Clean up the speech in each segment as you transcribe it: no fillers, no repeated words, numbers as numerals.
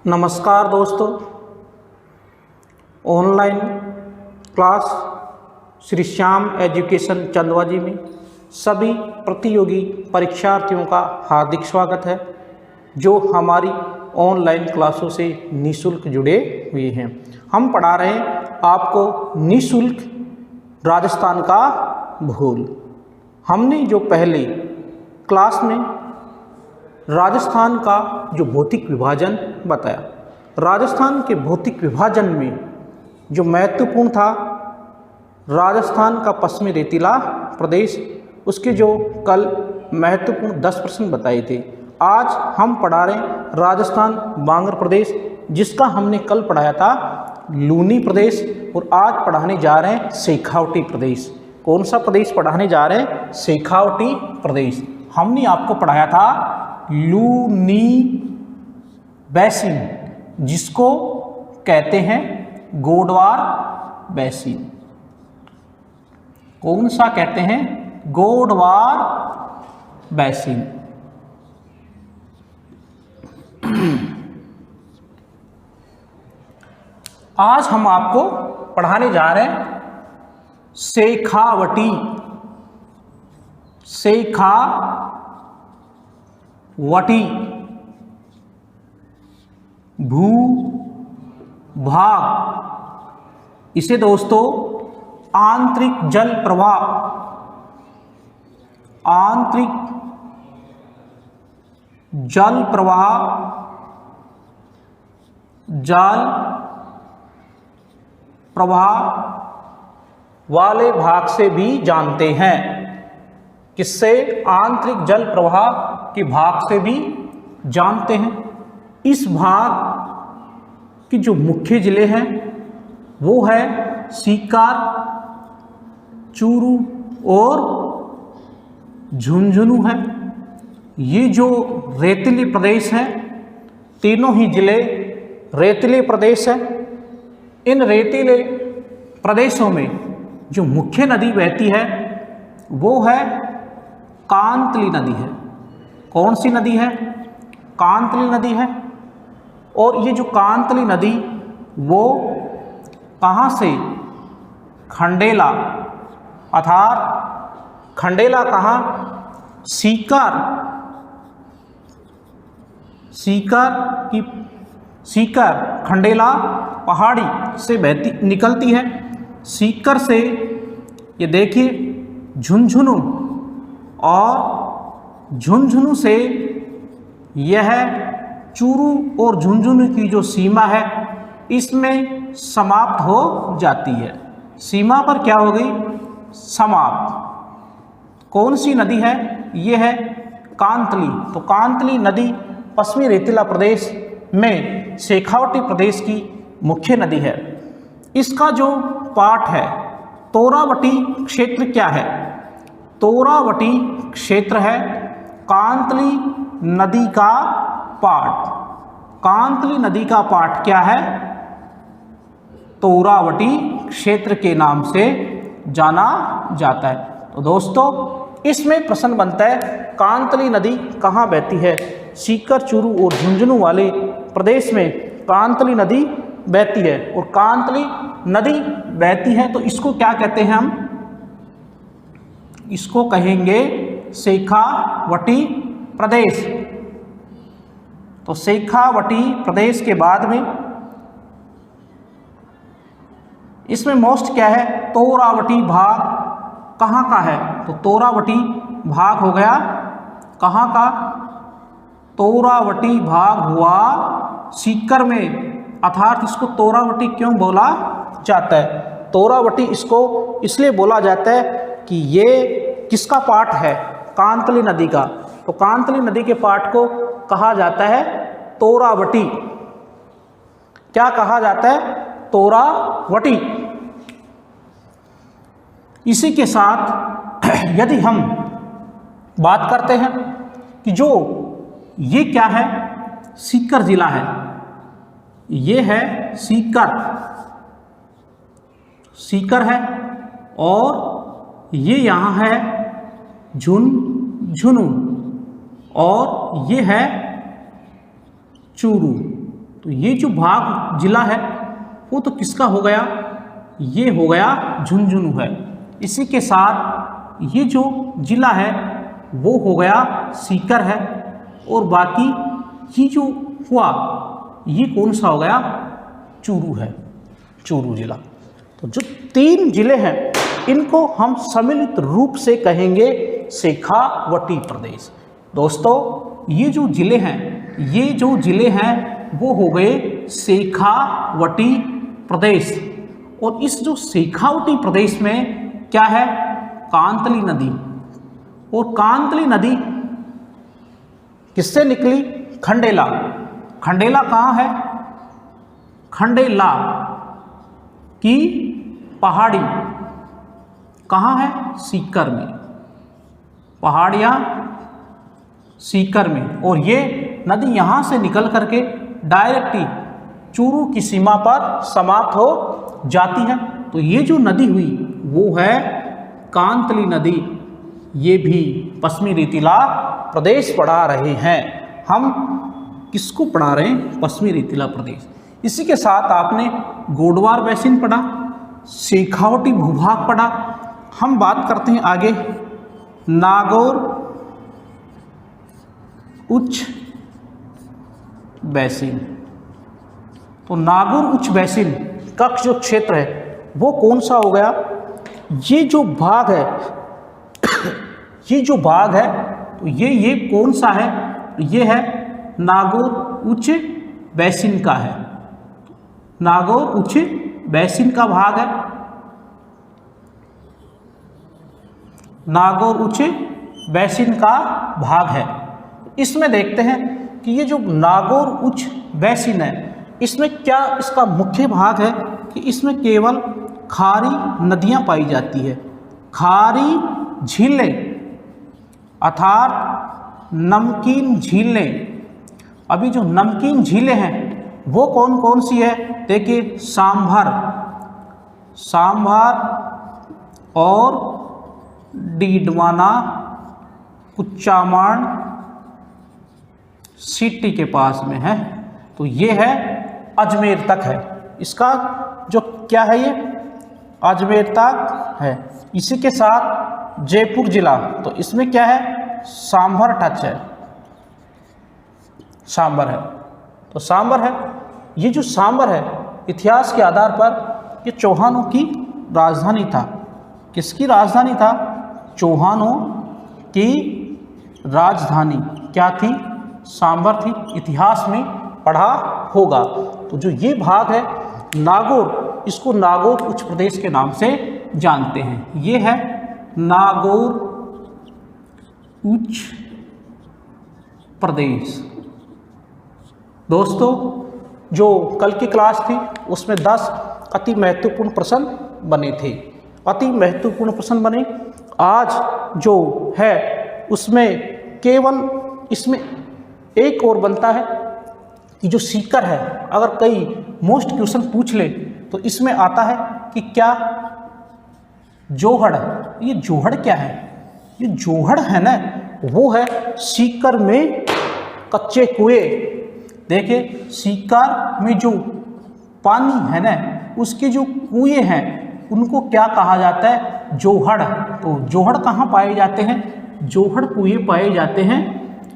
नमस्कार दोस्तों, online class Shri Shyam education Chandwaji में सभी प्रतियोगी परीक्षार्थियों का हार्दिक स्वागत है जो हमारी ऑनलाइन क्लासों से निःशुल्क जुड़े हुए हैं। हम पढ़ा रहे हैं आपको निःशुल्क राजस्थान का भूगोल। हमने जो पहले क्लास में राजस्थान का जो भौतिक विभाजन बताया, राजस्थान के भौतिक विभाजन में जो महत्वपूर्ण था राजस्थान का पश्चिमी रेतीला प्रदेश, उसके जो कल महत्वपूर्ण 10 प्रश्न बताए थे। आज हम पढ़ा रहे हैं राजस्थान बांगर प्रदेश, जिसका हमने कल पढ़ाया था लूनी प्रदेश, और आज पढ़ाने जा रहे हैं शेखावटी प्रदेश। कौन सा प्रदेश पढ़ाने जा रहे हैं? शेखावटी प्रदेश। हमने आपको पढ़ाया था लूनी बेसिन, जिसको कहते हैं गोडवार बेसिन। कौन सा कहते हैं? गोडवार बेसिन। आज हम आपको पढ़ाने जा रहे हैं शेखावटी भूभाग। इसे दोस्तों आंतरिक जल प्रवाह, जल प्रवाह वाले भाग से भी जानते हैं। किससे? आंतरिक जल प्रवाह के भाग से भी जानते हैं। इस भाग की जो मुख्य जिले हैं वो है सीकर, चूरू और झुंझुनू है। ये जो रेतीले प्रदेश हैं, तीनों ही जिले रेतीले प्रदेश हैं। इन रेतीले प्रदेशों में जो मुख्य नदी बहती है वो है कांतली नदी है। कौन सी नदी है? कांतली नदी है। और ये जो कांतली नदी वो कहाँ से? खंडेला, अर्थात खंडेला कहाँ? सीकर खंडेला पहाड़ी से निकलती है। सीकर से ये देखिए झुंझुनू, और झुंझुनू से यह चूरू और झुंझुनू की जो सीमा है इसमें समाप्त हो जाती है। सीमा पर क्या हो गई? समाप्त। कौन सी नदी है? यह है कांतली। तो कांतली नदी पश्चिमी रेतीला प्रदेश में शेखावटी प्रदेश की मुख्य नदी है। इसका जो पाठ है तोरावटी क्षेत्र, क्या है? तोरावटी क्षेत्र है कांतली नदी का पाठ। कांतली नदी का पाठ क्या है? तोरावटी क्षेत्र के नाम से जाना जाता है। तो दोस्तों इसमें प्रश्न बनता है कांतली नदी कहाँ बहती है? सीकर, चूरू और झुंझुनू वाले प्रदेश में कांतली नदी बहती है। और कांतली नदी बहती है तो इसको क्या कहते हैं? हम इसको कहेंगे शेखावटी प्रदेश। तो शेखावटी प्रदेश के बाद में इसमें मोस्ट क्या है? तोरावटी भाग कहाँ का है? तो तोरावटी भाग हो गया कहाँ का? तोरावटी भाग हुआ सीकर में, अर्थात इसको तोरावटी क्यों बोला जाता है? तोरावटी इसको इसलिए बोला जाता है कि ये किसका पाठ है? कांतली नदी का। तो कांतली नदी के पाठ को कहा जाता है तोरावटी। क्या कहा जाता है? तोरावटी। इसी के साथ यदि हम बात करते हैं कि जो ये क्या है? सीकर जिला है। ये है सीकर है, और ये यहाँ है झुंझुनू, और ये है चूरू। तो ये जो भाग जिला है वो तो किसका हो गया, ये हो गया झुंझुनू है। इसी के साथ ये जो जिला है वो हो गया सीकर है, और बाकी ये जो हुआ ये कौन सा हो गया, चूरू है, चूरू जिला। तो जो 3 जिले हैं इनको हम सम्मिलित रूप से कहेंगे शेखावटी प्रदेश। दोस्तों ये जो जिले हैं वो हो गए शेखावटी प्रदेश। और इस जो शेखावटी प्रदेश में क्या है, कांतली नदी। और कांतली नदी किससे निकली, खंडेला। खंडेला कहाँ है, खंडेला की पहाड़ी कहाँ है, सीकर में, पहाड़ियाँ सीकर में। और ये नदी यहाँ से निकल करके डायरेक्ट ही चूरू की सीमा पर समाप्त हो जाती है। तो ये जो नदी हुई वो है कांतली नदी। ये भी पश्चिमी रेतीला प्रदेश पढ़ा रहे हैं हम। किसको पढ़ा रहे हैं, पश्चिमी रेतीला प्रदेश। इसी के साथ आपने गोडवार बेसिन पढ़ा, शेखावटी भूभाग पढ़ा। हम बात करते हैं आगे नागौर उच्च बेसिन। तो नागौर उच्च बेसिन का जो क्षेत्र है वो कौन सा हो गया, ये जो भाग है ये जो भाग है तो ये कौन सा है, ये है नागौर उच्च बेसिन का है। नागौर उच्च बेसिन का भाग है, नागौर उच्च बेसिन का भाग है। इसमें देखते हैं कि ये जो नागौर उच्च बेसिन है इसमें क्या इसका मुख्य भाग है कि इसमें केवल खारी नदियां पाई जाती है, खारी झीलें अर्थात नमकीन झीलें। अभी जो नमकीन झीलें हैं वो कौन कौन सी है, देखिए सांभर, सांभर और डीडवाना, कुचामण सिटी के पास में है। तो ये है अजमेर तक है, इसका जो क्या है ये अजमेर तक है। इसी के साथ जयपुर जिला, तो इसमें क्या है सांभर टच है, सांभर है, तो सांभर है। ये जो सांभर है इतिहास के आधार पर ये चौहानों की राजधानी था। किसकी राजधानी था, चौहानों की राजधानी क्या थी, सांभर थी। इतिहास में पढ़ा होगा। तो जो ये भाग है नागौर, इसको नागौर उच्च प्रदेश के नाम से जानते हैं। ये है नागौर उच्च प्रदेश। दोस्तों जो कल की क्लास थी उसमें 10 अति महत्वपूर्ण प्रश्न बने थे, अति महत्वपूर्ण प्रश्न बने। आज जो है उसमें केवल इसमें एक और बनता है कि जो सीकर है, अगर कई मोस्ट क्वेश्चन पूछ ले तो इसमें आता है कि क्या जोहड़, ये जोहड़ क्या है, ये जोहड़ है ना वो है सीकर में कच्चे कुएं। देखिए सीकर में जो पानी है ना उसके जो कुएं हैं उनको क्या कहा जाता है, जोहड़। तो जोहड़ कहाँ पाए जाते हैं, जोहड़ कुएं पाए जाते हैं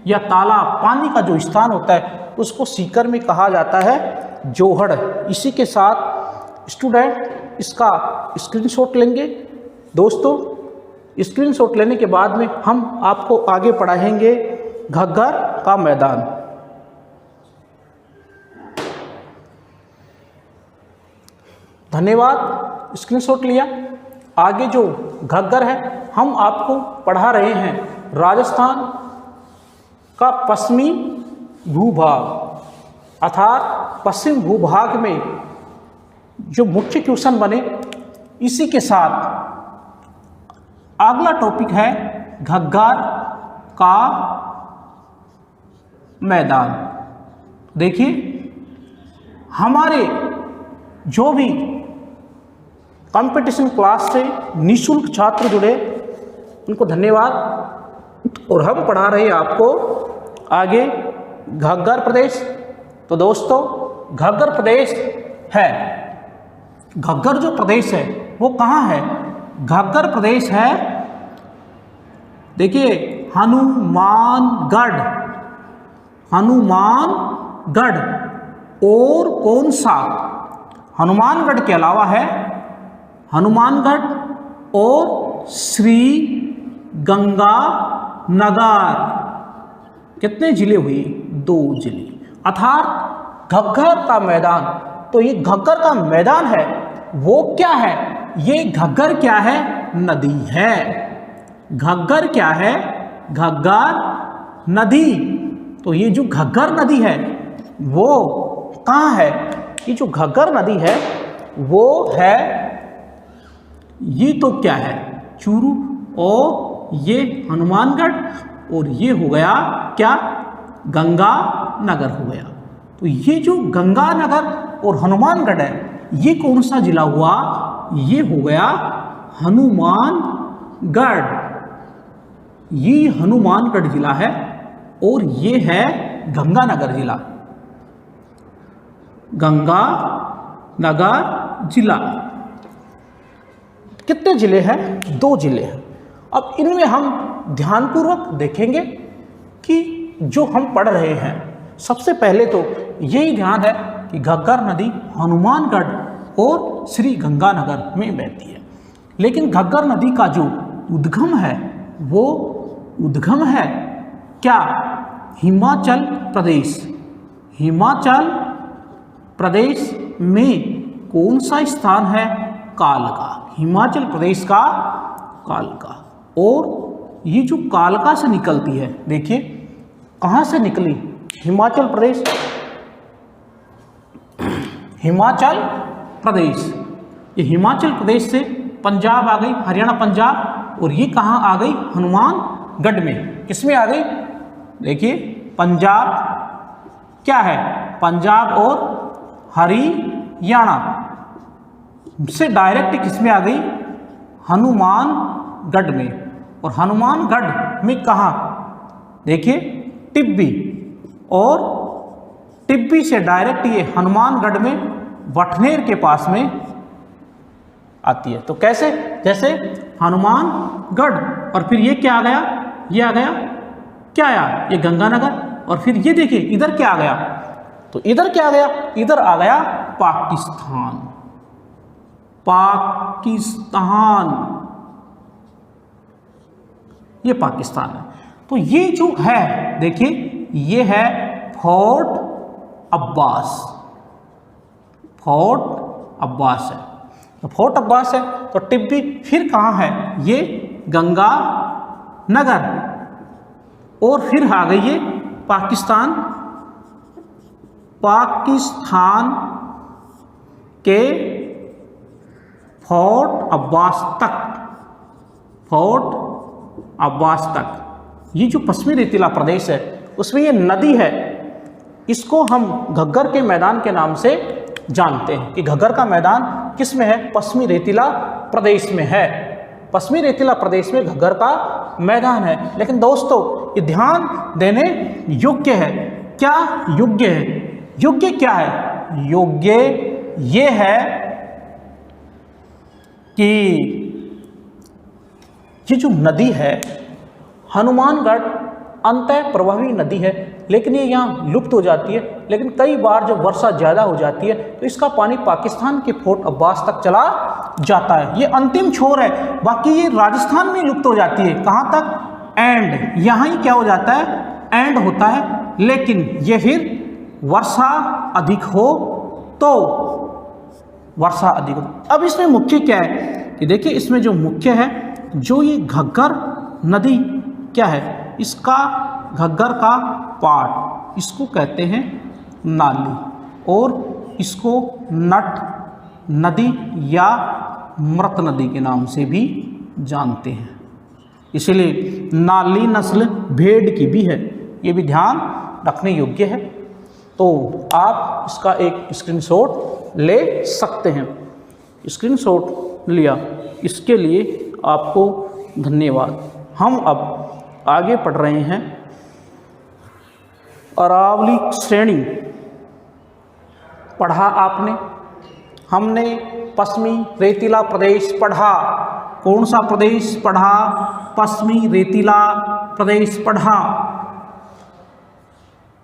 या तालाब, पानी का जो स्थान होता है उसको सीकर में कहा जाता है जोहड़। इसी के साथ स्टूडेंट इसका स्क्रीनशॉट लेंगे। दोस्तों स्क्रीनशॉट लेने के बाद में हम आपको आगे पढ़ाएंगे घग्गर का मैदान। धन्यवाद, स्क्रीनशॉट लिया। आगे जो घग्गर है हम आपको पढ़ा रहे हैं राजस्थान का पश्चिमी भूभाग, अर्थात पश्चिम भूभाग में जो मुख्य क्वेश्चन बने। इसी के साथ अगला टॉपिक है घग्गर का मैदान। देखिए हमारे जो भी कंपटीशन क्लास से निःशुल्क छात्र जुड़े उनको धन्यवाद। और हम पढ़ा रहे हैं आपको आगे घग्गर प्रदेश। तो दोस्तों घग्गर प्रदेश है, घग्गर जो प्रदेश है वो कहाँ है? घग्गर प्रदेश है, देखिए हनुमानगढ़, हनुमानगढ़। और कौन सा? हनुमानगढ़ के अलावा है हनुमानगढ़ और श्री गंगानगर। कितने जिले हुए? 2 जिले। अर्थात घग्गर का मैदान, तो ये घग्गर का मैदान है वो क्या है? ये घग्गर क्या है? नदी है। घग्गर क्या है? घग्गर नदी। तो ये जो घग्गर नदी है वो कहाँ है? ये जो घग्गर नदी है वो है, ये तो क्या है? चूरू, और ये हनुमानगढ़, और ये हो गया क्या? गंगानगर हो गया। तो ये जो गंगानगर और हनुमानगढ़ है ये कौन सा जिला हुआ? ये हो गया हनुमानगढ़। ये हनुमानगढ़ जिला है और ये है गंगानगर जिला, गंगानगर जिला। कितने जिले हैं? 2 जिले हैं। अब इनमें हम ध्यानपूर्वक देखेंगे कि जो हम पढ़ रहे हैं, सबसे पहले तो यही ध्यान है कि घग्गर नदी हनुमानगढ़ और श्री गंगानगर में बहती है। लेकिन घग्गर नदी का जो उद्गम है वो उद्गम है क्या? हिमाचल प्रदेश। हिमाचल प्रदेश में कौन सा स्थान है? कालका। हिमाचल प्रदेश का कालका। और ये जो कालका से निकलती है, देखिए कहाँ से निकली? हिमाचल प्रदेश, हिमाचल प्रदेश। ये हिमाचल प्रदेश से पंजाब आ गई, हरियाणा पंजाब, और ये कहाँ आ गई? हनुमानगढ़ में। किसमें आ गई? देखिए पंजाब क्या है? पंजाब और हरियाणा से डायरेक्ट किसमें आ गई? हनुमानगढ़ में। और हनुमानगढ़ में कहाँ? देखिए टिब्बी, और टिब्बी से डायरेक्ट ये हनुमानगढ़ में बठनेर के पास में आती है। तो कैसे? जैसे हनुमानगढ़, और फिर ये क्या आ गया? ये आ गया क्या आया? ये गंगानगर। और फिर ये देखिए इधर क्या आ गया? तो इधर क्या आ गया? इधर आ गया पाकिस्तान। पाकिस्तान, ये पाकिस्तान है। तो ये जो है देखिए ये है फोर्ट अब्बास। फोर्ट अब्बास है। तो फोर्ट अब्बास है तो टिब्बी फिर कहाँ है? ये गंगानगर, और फिर आ गई ये पाकिस्तान। पाकिस्तान के फोर्ट अब्बास तक, फोर्ट अब्बास तक, ये जो पश्चिमी रेतीला प्रदेश है उसमें ये नदी है, इसको हम घग्गर के मैदान के नाम से जानते हैं कि घग्गर का मैदान किस में है? पश्चिमी रेतीला प्रदेश में है। पश्चिमी रेतीला प्रदेश में घग्गर का मैदान है। लेकिन दोस्तों ये ध्यान देने योग्य है। क्या योग्य है? योग्य क्या है? योग्य ये है कि ये जो नदी है हनुमानगढ़ अंतः प्रवाही नदी है, लेकिन ये यहाँ लुप्त हो जाती है। लेकिन कई बार जब वर्षा ज़्यादा हो जाती है तो इसका पानी पाकिस्तान के फोर्ट अब्बास तक चला जाता है। ये अंतिम छोर है, बाकी ये राजस्थान में लुप्त हो जाती है। कहाँ तक? एंड, यहाँ ही क्या हो जाता है? एंड होता है। लेकिन ये फिर वर्षा अधिक हो तो, वर्षा अधिक हो। अब इसमें मुख्य क्या है कि देखिए इसमें जो मुख्य है, जो ये घग्गर नदी क्या है, इसका घग्गर का पार्ट इसको कहते हैं नाली, और इसको नट नदी या मृत नदी के नाम से भी जानते हैं। इसलिए नाली नस्ल भेड़ की भी है, ये भी ध्यान रखने योग्य है। तो आप इसका एक स्क्रीनशॉट ले सकते हैं। स्क्रीनशॉट लिया, इसके लिए आपको धन्यवाद। हम अब आगे पढ़ रहे हैं अरावली श्रेणी। पढ़ा आपने? हमने पश्चिमी रेतीला प्रदेश पढ़ा। कौन सा प्रदेश पढ़ा? पश्चिमी रेतीला प्रदेश पढ़ा।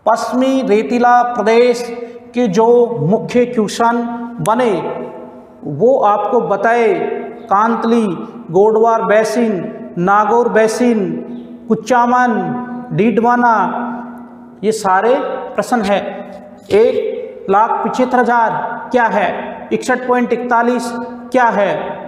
पश्चिमी रेतीला प्रदेश के जो मुख्य क्वेश्चन बने वो आपको बताए। कांतली, गोडवार बेसिन, नागौर बेसिन, कुचामन, डीडवाना, ये सारे प्रश्न है। 1,75,000 क्या है? 61.41 क्या है?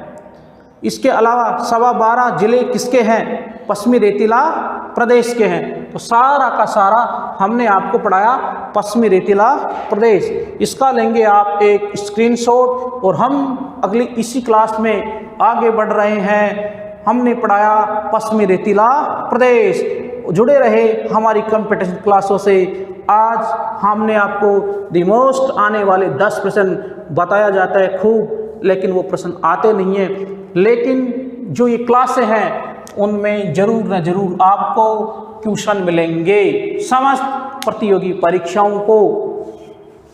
इसके अलावा 12.25 जिले किसके हैं? पश्चिमी रेतीला प्रदेश के हैं। तो सारा का सारा हमने आपको पढ़ाया पश्चिमी रेतीला प्रदेश। इसका लेंगे आप एक स्क्रीनशॉट और हम अगली इसी क्लास में आगे बढ़ रहे हैं। हमने पढ़ाया पश्चिमी रेतीला प्रदेश। जुड़े रहे हमारी कंपटीशन क्लासों से। आज हमने आपको द मोस्ट आने वाले 10 प्रश्न बताया जाता है खूब, लेकिन वो प्रश्न आते नहीं हैं। लेकिन जो ये क्लासें हैं उनमें जरूर न जरूर आपको ट्यूशन मिलेंगे। समस्त प्रतियोगी परीक्षाओं को,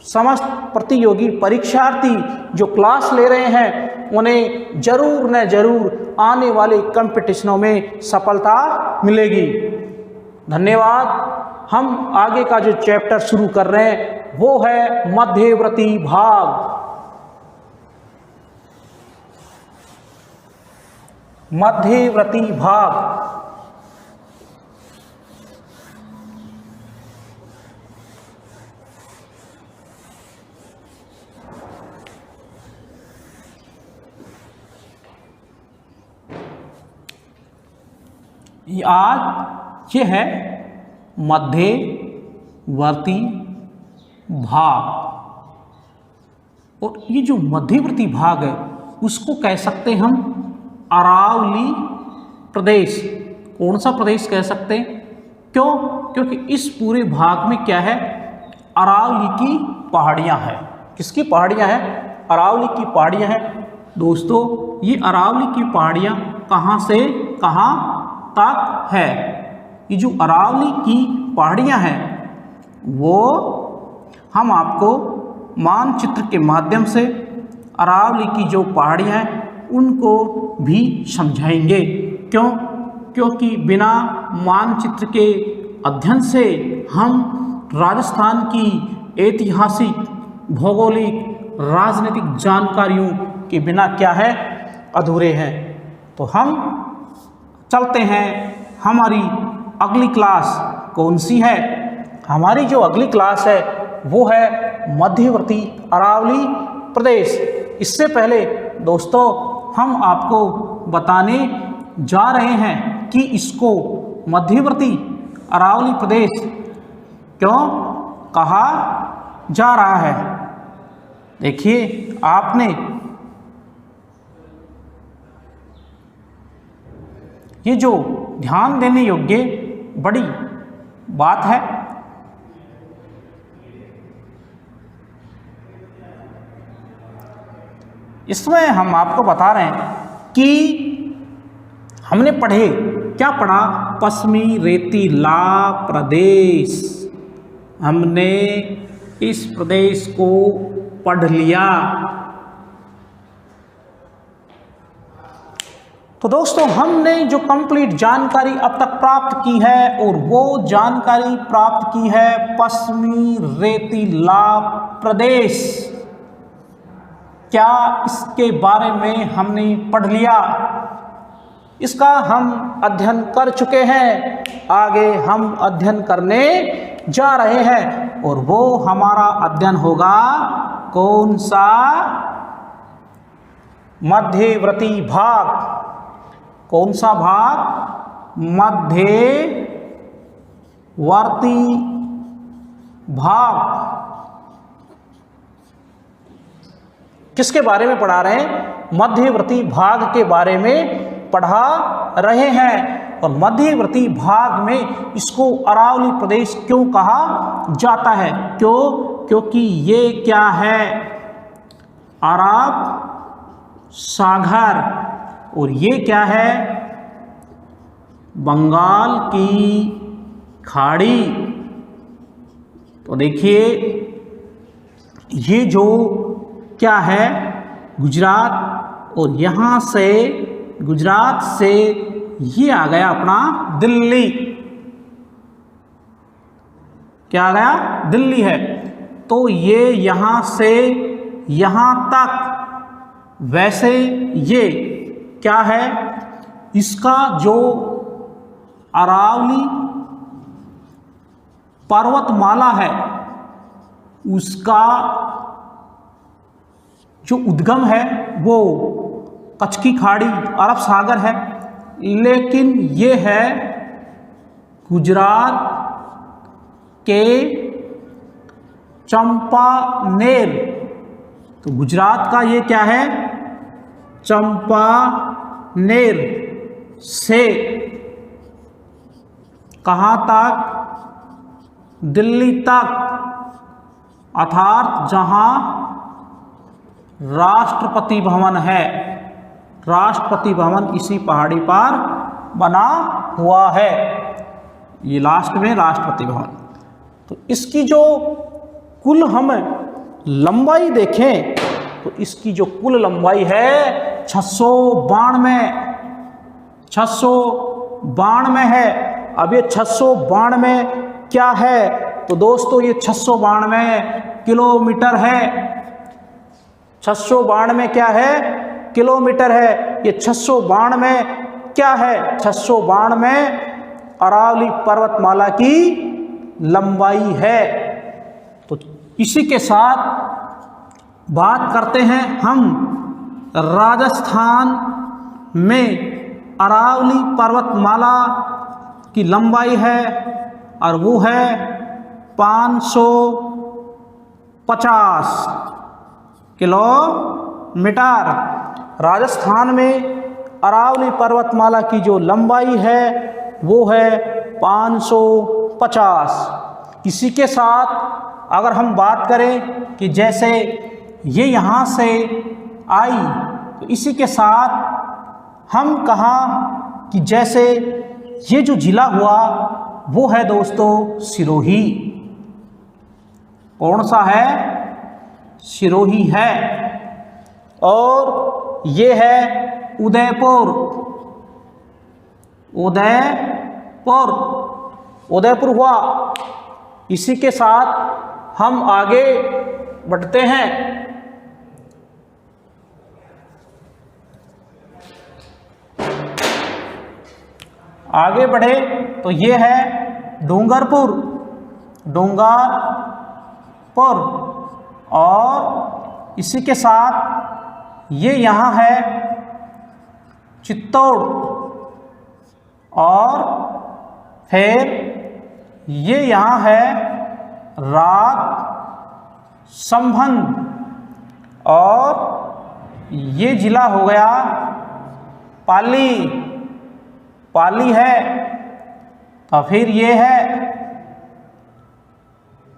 समस्त प्रतियोगी परीक्षार्थी जो क्लास ले रहे हैं उन्हें जरूर न जरूर आने वाले कंपटीशनों में सफलता मिलेगी। धन्यवाद। हम आगे का जो चैप्टर शुरू कर रहे हैं वो है मध्यवर्ती भाग। मध्यवर्ती भाग आज ये है मध्यवर्ती भाग। और ये जो मध्यवर्ती भाग है उसको कह सकते हैं हम अरावली प्रदेश। कौन सा प्रदेश कह सकते हैं? क्यों? क्योंकि इस पूरे भाग में क्या है? अरावली की पहाड़ियाँ हैं। किसकी पहाड़ियाँ हैं? अरावली की पहाड़ियाँ हैं। दोस्तों ये अरावली की पहाड़ियाँ कहाँ से कहाँ तक है? ये जो अरावली की पहाड़ियाँ हैं वो हम आपको मानचित्र के माध्यम से अरावली की जो पहाड़ियाँ हैं उनको भी समझाएंगे। क्यों? क्योंकि बिना मानचित्र के अध्ययन से हम राजस्थान की ऐतिहासिक, भौगोलिक, राजनीतिक जानकारियों के बिना क्या है? अधूरे हैं। तो हम चलते हैं। हमारी अगली क्लास कौन सी है? हमारी जो अगली क्लास है वो है मध्यवर्ती अरावली प्रदेश। इससे पहले दोस्तों हम आपको बताने जा रहे हैं कि इसको मध्यवर्ती अरावली प्रदेश क्यों कहा जा रहा है। देखिए आपने ये जो ध्यान देने योग्य बड़ी बात है। इसमें हम आपको बता रहे हैं कि हमने पढ़े, क्या पढ़ा? पश्चिमी रेतीला प्रदेश। हमने इस प्रदेश को पढ़ लिया। तो दोस्तों हमने जो कंप्लीट जानकारी अब तक प्राप्त की है और वो जानकारी प्राप्त की है पश्चिमी रेतीला प्रदेश। क्या इसके बारे में हमने पढ़ लिया? इसका हम अध्ययन कर चुके हैं, आगे हम अध्ययन करने जा रहे हैं और वो हमारा अध्ययन होगा कौन सा? मध्यवर्ती भाग। कौन सा भाग? मध्यवर्ती भाग। किसके बारे में पढ़ा रहे हैं? मध्यवर्ती भाग के बारे में पढ़ा रहे हैं। और मध्यवर्ती भाग में इसको अरावली प्रदेश क्यों कहा जाता है? क्यों? क्योंकि ये क्या है? अरब सागर। और ये क्या है? बंगाल की खाड़ी। तो देखिए ये जो क्या है गुजरात, और यहाँ से गुजरात से ये आ गया अपना दिल्ली। क्या आ गया? दिल्ली है। तो ये यहाँ से यहाँ तक, वैसे ये क्या है, इसका जो अरावली पर्वतमाला है उसका जो उद्गम है वो कच्छ की खाड़ी, अरब सागर है, लेकिन ये है गुजरात के चंपानेर। तो गुजरात का ये क्या है? चंपानेर से कहाँ तक? दिल्ली तक, अर्थात जहाँ राष्ट्रपति भवन है। राष्ट्रपति भवन इसी पहाड़ी पर बना हुआ है, ये लास्ट में राष्ट्रपति भवन। तो इसकी जो कुल हम लंबाई देखें तो इसकी जो कुल लंबाई है 692 है। अब ये 692 क्या है? तो दोस्तों ये 692 किलोमीटर है। 692 क्या है? किलोमीटर है। ये 692 क्या है? 692 अरावली पर्वतमाला की लंबाई है। तो इसी के साथ बात करते हैं हम राजस्थान में अरावली पर्वतमाला की लंबाई है और वो है 550 किलोमीटर। राजस्थान में अरावली पर्वतमाला की जो लंबाई है वो है 550। इसी के साथ अगर हम बात करें कि जैसे ये यहाँ से आई, तो इसी के साथ हम कहा कि जैसे ये जो जिला हुआ वो है दोस्तों सिरोही। कौन सा है? सिरोही है। और ये है उदयपुर। उदयपुर हुआ। इसी के साथ हम आगे बढ़ते हैं। आगे बढ़े तो ये है डूंगरपुर। और इसी के साथ ये यहाँ है चित्तौड़। और फिर ये यहाँ है राजसमंद। और ये जिला हो गया पाली है। तो फिर ये है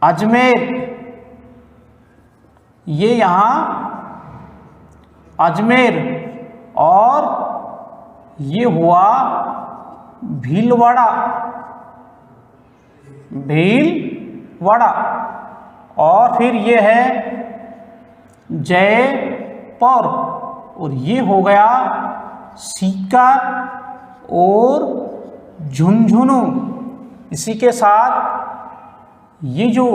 अजमेर। ये यहाँ अजमेर। और ये हुआ भीलवाड़ा। और फिर ये है जयपुर। और ये हो गया सीकर और झुंझुनू। इसी के साथ ये जो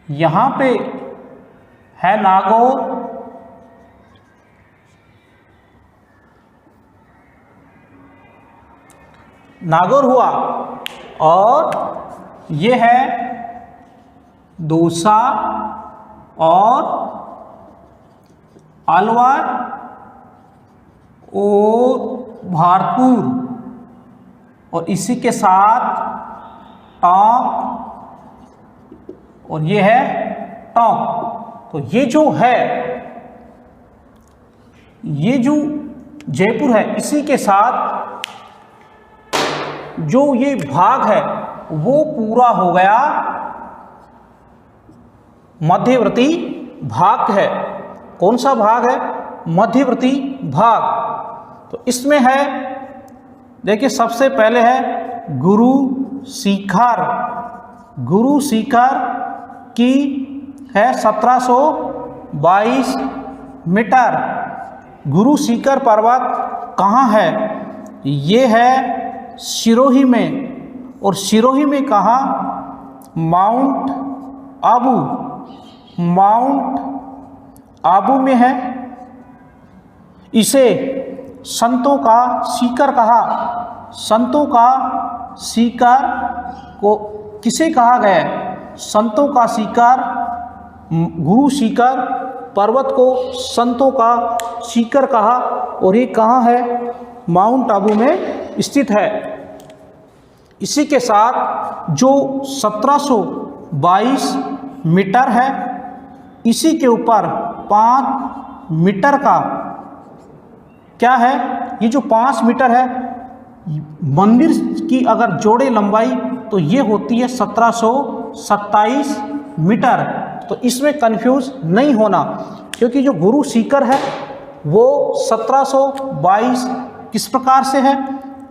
यहाँ पे है नागौर हुआ। और ये है दौसा और अलवर और भारतपुर। और इसी के साथ टोंक। और ये है टोंक। तो ये जो है, ये जो जयपुर है, इसी के साथ जो ये भाग है वो पूरा हो गया मध्यवर्ती भाग है। कौन सा भाग है? मध्यवर्ती भाग। तो इसमें है, देखिए सबसे पहले है गुरु शिखर की है 1722 मीटर। गुरु शिखर पर्वत कहाँ है? ये है सिरोही में, और सिरोही में कहाँ? माउंट आबू, माउंट आबू में है। इसे संतों का शिखर कहा। संतों का शिखर को किसे कहा गया है? संतों का शिखर, गुरु शिखर पर्वत को संतों का शिखर कहा, और ये कहाँ है? माउंट आबू में स्थित है। इसी के साथ जो 1722 मीटर है, इसी के ऊपर 5 मीटर का क्या है? ये जो 5 मीटर है, मंदिर की अगर जोड़े लंबाई तो ये होती है 1727 मीटर। तो इसमें कंफ्यूज नहीं होना, क्योंकि जो गुरु शिखर है वो 1722 किस प्रकार से है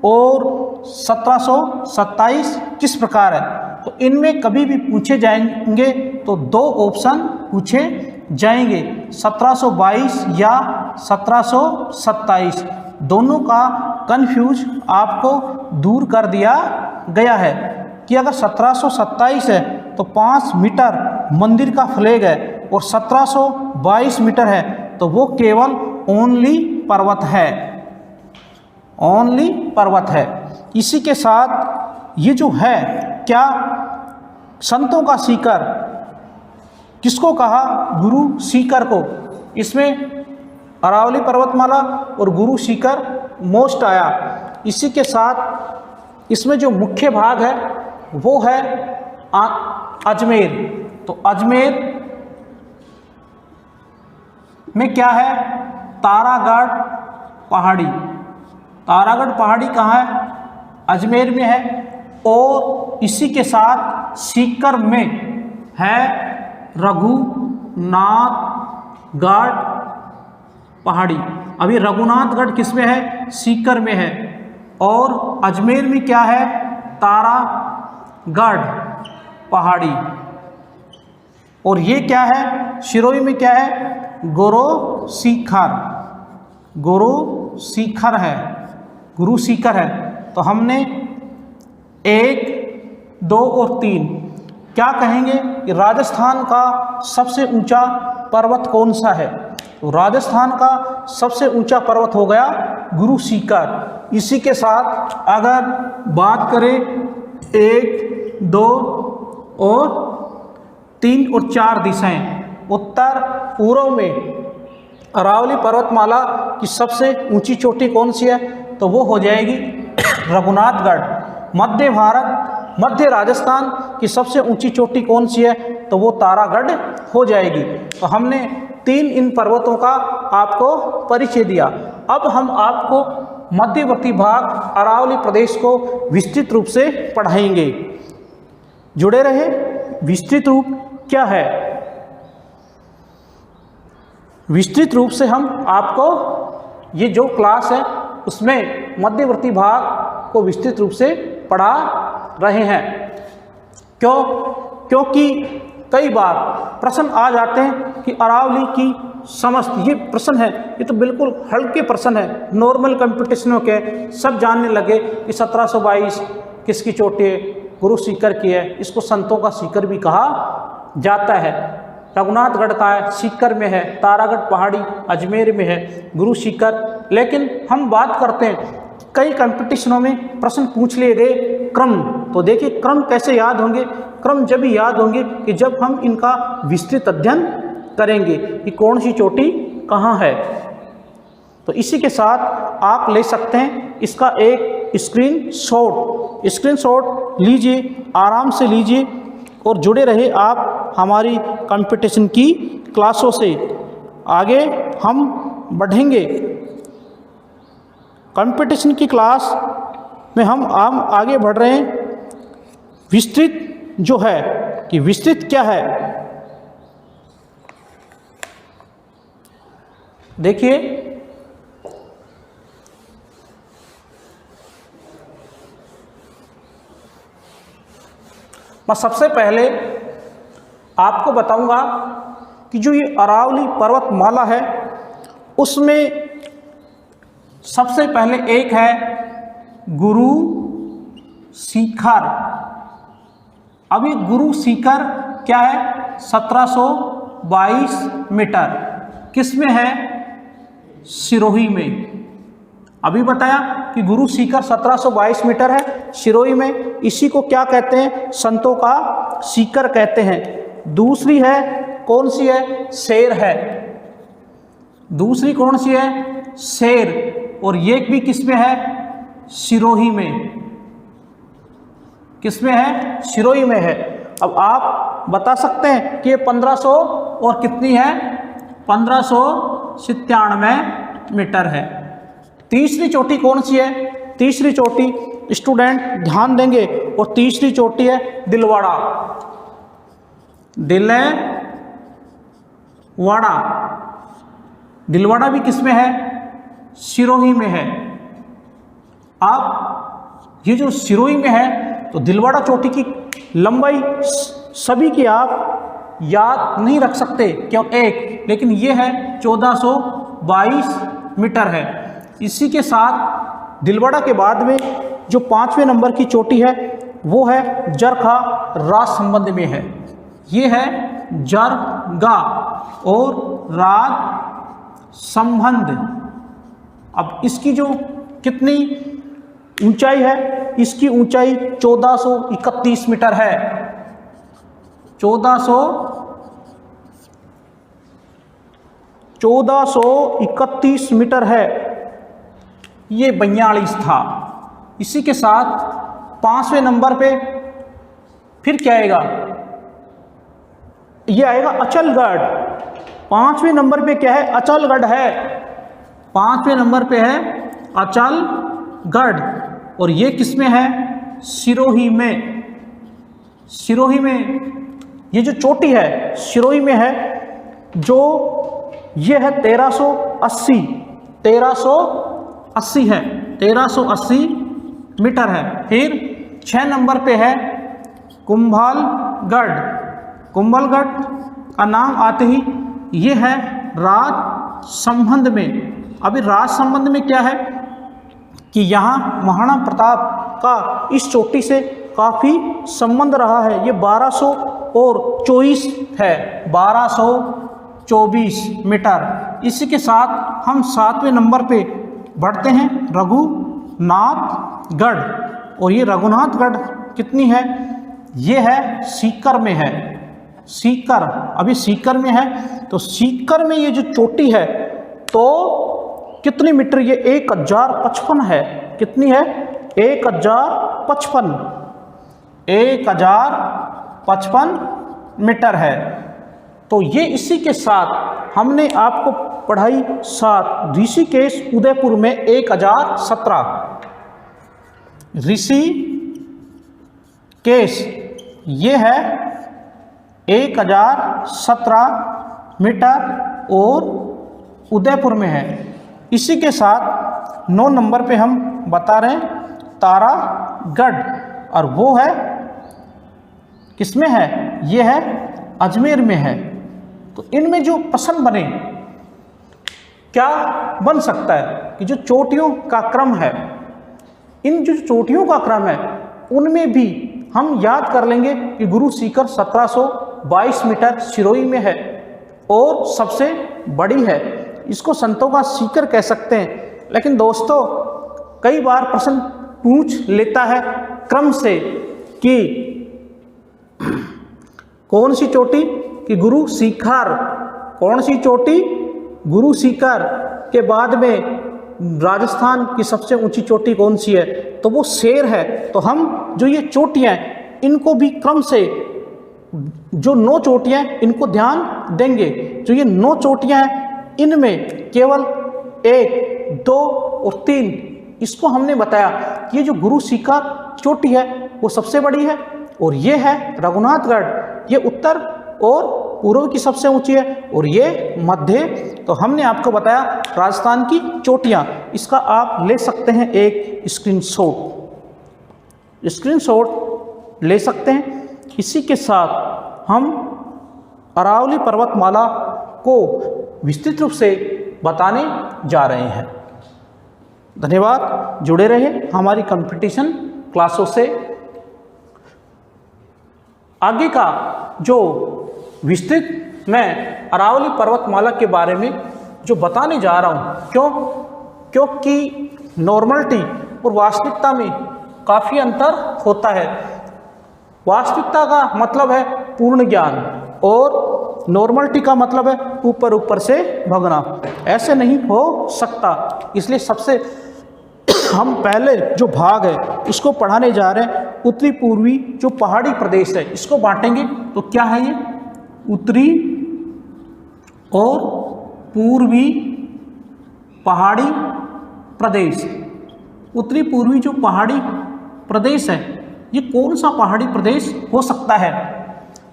और 1727 किस प्रकार है। तो इनमें कभी भी पूछे जाएंगे तो 2 ऑप्शन पूछे जाएंगे, 1722 या 1727। दोनों का कंफ्यूज आपको दूर कर दिया गया है कि अगर 1727 है तो 5 मीटर मंदिर का फ्लैग है, और 1722 मीटर है तो वो केवल ओनली पर्वत है, ओनली पर्वत है। इसी के साथ ये जो है क्या, संतों का शिखर किसको कहा? गुरु शिखर को। इसमें अरावली पर्वतमाला और गुरु शिखर मोस्ट आया। इसी के साथ इसमें जो मुख्य भाग है वो है अजमेर। तो अजमेर में क्या है? तारागढ़ पहाड़ी। तारागढ़ पहाड़ी कहाँ है? अजमेर में है। और इसी के साथ सीकर में है रघुनाथगढ़ पहाड़ी। अभी रघुनाथगढ़ किस में है? सीकर में है। और अजमेर में क्या है? तारागढ़ पहाड़ी। और ये क्या है? सिरोही में क्या है? गुरु शिखर, गुरु शिखर है, गुरु शिखर है। तो हमने 1, 2 और 3 क्या कहेंगे कि राजस्थान का सबसे ऊंचा पर्वत कौन सा है? तो राजस्थान का सबसे ऊंचा पर्वत हो गया गुरु शिखर। इसी के साथ अगर बात करें 1, 2 और 3 और 4 दिशाएं, उत्तर पूर्व में अरावली पर्वतमाला की सबसे ऊंची चोटी कौन सी है? तो वो हो जाएगी रघुनाथगढ़। मध्य भारत, मध्य राजस्थान की सबसे ऊंची चोटी कौन सी है? तो वो तारागढ़ हो जाएगी। तो हमने 3 इन पर्वतों का आपको परिचय दिया। अब हम आपको मध्यवर्ती भाग अरावली प्रदेश को विस्तृत रूप से पढ़ाएंगे। जुड़े रहे। विस्तृत रूप क्या है? विस्तृत रूप से हम आपको ये जो क्लास है उसमें मध्यवर्ती भाग को विस्तृत रूप से पढ़ा रहे हैं। क्यों? क्योंकि कई बार प्रश्न आ जाते हैं कि अरावली की समस्त, ये प्रश्न है, ये तो बिल्कुल हल्के प्रश्न है, नॉर्मल कंपटीशनों के, सब जानने लगे कि 1722 किसकी चोटी है? गुरु शिखर की है। इसको संतों का शिखर भी कहा जाता है। रघुनाथगढ़ का है, सीकर में है। तारागढ़ पहाड़ी अजमेर में है, गुरु शिखर। लेकिन हम बात करते हैं, कई कंपटीशनों में प्रश्न पूछ लिए गए क्रम। तो देखिए क्रम कैसे याद होंगे? क्रम जब भी याद होंगे कि जब हम इनका विस्तृत अध्ययन करेंगे कि कौन सी चोटी कहाँ है। तो इसी के साथ आप ले सकते हैं इसका एक स्क्रीनशॉट लीजिए, आराम से लीजिए और जुड़े रहे आप हमारी कंपटीशन की क्लासों से। आगे हम बढ़ेंगे। कंपटीशन की क्लास में हम आगे बढ़ रहे हैं। विस्तृत जो है कि विस्तृत क्या है? देखिए मैं सबसे पहले आपको बताऊंगा कि जो ये अरावली पर्वतमाला है उसमें सबसे पहले एक है गुरु शिखर। अब ये गुरु शिखर क्या है? 1722 मीटर। किस में है? सिरोही में। अभी बताया कि गुरु शिखर 1722 मीटर है सिरोही में। इसी को क्या कहते हैं? संतों का शिखर कहते हैं। दूसरी है, कौन सी है? शेर है। दूसरी कौन सी है? शेर। और ये भी किस में है? सिरोही में। किस में है? सिरोही में है। अब आप बता सकते हैं कि ये 1500 और कितनी है? 1597 मीटर है। तीसरी चोटी कौन सी है? तीसरी चोटी स्टूडेंट ध्यान देंगे, और तीसरी चोटी है दिलवाड़ा। दिलवाड़ा। दिलवाड़ा भी किस में है? सिरोही में है। आप ये जो सिरोही में है तो दिलवाड़ा चोटी की लंबाई सभी की आप याद नहीं रख सकते क्यों एक, लेकिन ये है 1422 मीटर है। इसी के साथ दिलवाड़ा के बाद में जो 5वें नंबर की चोटी है वो है जरखा, राज संबंध में है। ये है जरगा और राज संबंध। अब इसकी जो कितनी ऊंचाई है? इसकी ऊंचाई 1431 मीटर है। 1431 मीटर है। ये 42 था। इसी के साथ 5वें नंबर पे फिर क्या आएगा? ये आएगा अचलगढ़। 5वें नंबर पे क्या है? अचलगढ़ है। 5वें नंबर पे है अचलगढ़, और ये किस में है? सिरोही में। सिरोही में ये जो चोटी है सिरोही में है, जो ये है 1380। 1380 है। 1380 मीटर है। फिर 6 नंबर पे है कुंभलगढ़। कुंभलगढ़ का नाम आते ही ये है राज संबंध में। अभी राज संबंध में क्या है कि यहाँ महाराणा प्रताप का इस चोटी से काफ़ी संबंध रहा है। ये 1224 है। 1224 मीटर। इसी के साथ हम 7वें नंबर पे बढ़ते हैं रघुनाथगढ़, और ये रघुनाथगढ़ कितनी है? ये है सीकर में है। सीकर, अभी सीकर में है। तो सीकर में ये जो चोटी है तो कितनी मीटर? ये 1055 है। कितनी है? 1055। 1055 मीटर है। तो ये इसी के साथ हमने आपको पढ़ाई 7 ऋषिकेश उदयपुर में 1017। ऋषिकेश ये है 1017 मीटर और उदयपुर में है। इसी के साथ 9 नंबर पे हम बता रहे हैं तारागढ़, और वो है किस में है? ये है अजमेर में है। तो इनमें जो प्रश्न बने, क्या बन सकता है कि जो चोटियों का क्रम है, इन जो चोटियों का क्रम है उनमें भी हम याद कर लेंगे कि गुरु शिखर 1722 मीटर सिरोही में है और सबसे बड़ी है। इसको संतों का शिखर कह सकते हैं। लेकिन दोस्तों कई बार प्रश्न पूछ लेता है क्रम से कि कौन सी चोटी? कि गुरु शिखर। कौन सी चोटी? गुरु शिखर के बाद में राजस्थान की सबसे ऊंची चोटी कौन सी है? तो वो शेर है। तो हम जो ये चोटियाँ इनको भी क्रम से, जो 9 चोटियाँ इनको ध्यान देंगे। जो ये 9 चोटियाँ हैं इनमें केवल 1, 2 और 3 इसको हमने बताया कि ये जो गुरु शिखर चोटी है वो सबसे बड़ी है, और ये है रघुनाथगढ़, ये उत्तर और पूर्व की सबसे ऊंची है, और ये मध्य। तो हमने आपको बताया राजस्थान की चोटियाँ। इसका आप ले सकते हैं एक स्क्रीनशॉट ले सकते हैं। इसी के साथ हम अरावली पर्वतमाला को विस्तृत रूप से बताने जा रहे हैं। धन्यवाद, जुड़े रहे हमारी कंपटीशन क्लासों से। आगे का जो विस्तृत मैं अरावली पर्वतमाला के बारे में जो बताने जा रहा हूँ, क्योंकि नॉर्मलिटी और वास्तविकता में काफ़ी अंतर होता है। वास्तविकता का मतलब है पूर्ण ज्ञान और नॉर्मलिटी का मतलब है ऊपर ऊपर से भगना। ऐसे नहीं हो सकता, इसलिए सबसे हम पहले जो भाग है उसको पढ़ाने जा रहे हैं। उत्तरी पूर्वी जो पहाड़ी प्रदेश है इसको बांटेंगे। तो क्या है ये? उत्तरी और पूर्वी पहाड़ी प्रदेश। उत्तरी पूर्वी जो पहाड़ी प्रदेश है, ये कौन सा पहाड़ी प्रदेश हो सकता है?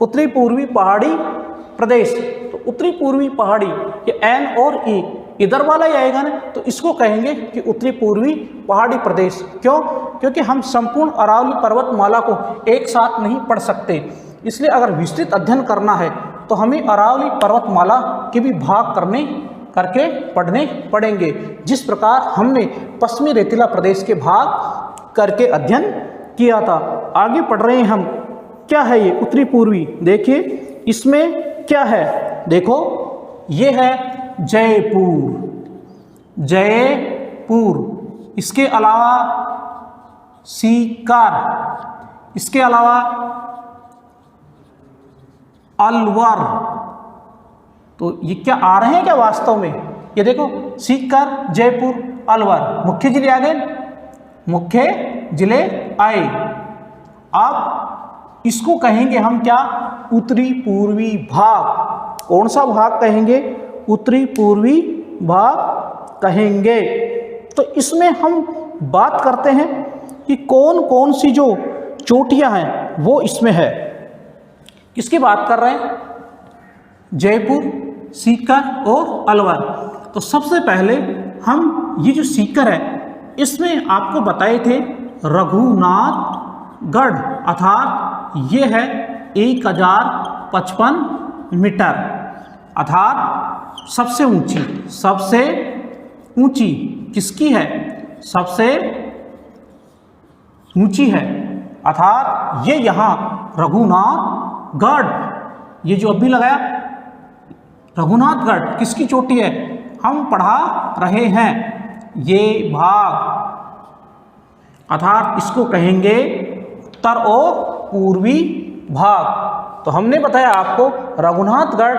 उत्तरी पूर्वी पहाड़ी प्रदेश। तो उत्तरी पूर्वी पहाड़ी, ये एन और ई इधर वाला ही आएगा ना, तो इसको कहेंगे कि उत्तरी पूर्वी पहाड़ी प्रदेश। क्यों? क्योंकि हम संपूर्ण अरावली पर्वतमाला को एक साथ नहीं पढ़ सकते, इसलिए अगर विस्तृत अध्ययन करना है तो हमें अरावली पर्वतमाला के भी भाग करके पढ़ने पड़ेंगे, जिस प्रकार हमने पश्चिमी रेतीला प्रदेश के भाग करके अध्ययन किया था। आगे पढ़ रहे हैं हम। क्या है ये उत्तरी पूर्वी? देखिए इसमें क्या है, देखो ये है जयपुर। जयपुर, इसके अलावा सीकर, इसके अलावा अलवर। तो ये क्या आ रहे हैं क्या वास्तव में? ये देखो सीकर, जयपुर, अलवर, मुख्य जिले आ गए, मुख्य जिले आए। अब इसको कहेंगे हम क्या? उत्तरी पूर्वी भाग। कौन सा भाग कहेंगे? उत्तरी पूर्वी भाग कहेंगे। तो इसमें हम बात करते हैं कि कौन कौन सी जो चोटियां हैं वो इसमें है। किसकी बात कर रहे हैं? जयपुर, सीकर और अलवर। तो सबसे पहले हम ये जो सीकर है इसमें आपको बताए थे रघुनाथगढ़, अर्थात ये है 1055 मीटर, अर्थात सबसे ऊंची किसकी है? सबसे ऊंची है, अर्थात ये यहाँ रघुनाथगढ़, ये जो अभी लगाया रघुनाथगढ़ किसकी चोटी है? हम पढ़ा रहे हैं ये भाग, अर्थात इसको कहेंगे उत्तर और पूर्वी भाग। तो हमने बताया आपको रघुनाथगढ़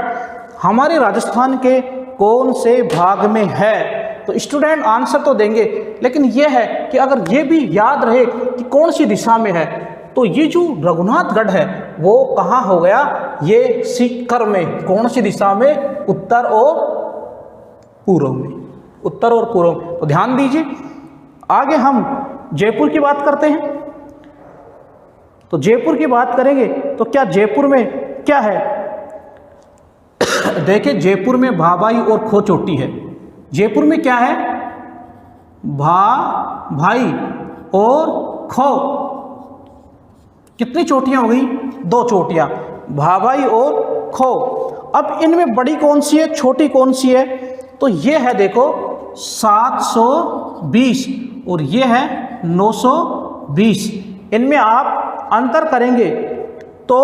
हमारे राजस्थान के कौन से भाग में है। तो स्टूडेंट आंसर तो देंगे, लेकिन यह है कि अगर ये भी याद रहे कि कौन सी दिशा में है, तो ये जो रघुनाथगढ़ है वो कहाँ हो गया? ये सीकर में। कौन सी दिशा में? उत्तर और पूर्व में, उत्तर और पूर्व में। तो ध्यान दीजिए। आगे हम जयपुर की बात करते हैं। तो जयपुर की बात करेंगे तो क्या जयपुर में क्या है? देखिए जयपुर में भाई और खो चोटी है। जयपुर में क्या है? भाई और खो। कितनी चोटियां हो गई? 2 चोटियां, भाई और खो। अब इनमें बड़ी कौन सी है, छोटी कौन सी है? तो ये है देखो 720 और ये है 920। इनमें आप अंतर करेंगे तो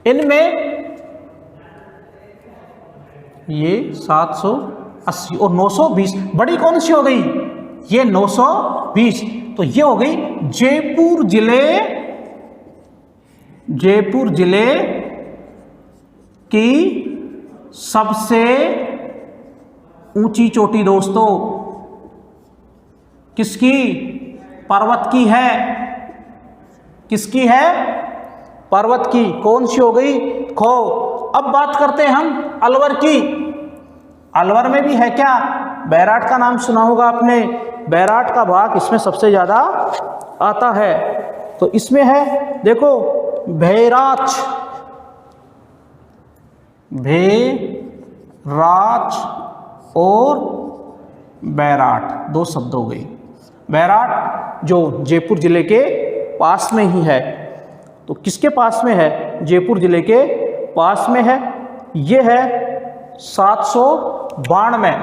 इनमें ये 780 और 920, बड़ी कौन सी हो गई? ये 920। तो ये हो गई जयपुर जिले की सबसे ऊंची चोटी दोस्तों। किसकी? पर्वत की है। किसकी है? पर्वत की। कौन सी हो गई? खो। अब बात करते हैं हम अलवर की। अलवर में भी है क्या? बैराट का नाम सुना होगा आपने। बैराट का भाग इसमें सबसे ज़्यादा आता है। तो इसमें है देखो भैराच और बैराट, 2 शब्द हो गए। बैराट जो जयपुर जिले के पास में ही है। तो किसके पास में है? जयपुर जिले के पास में है, ये है 792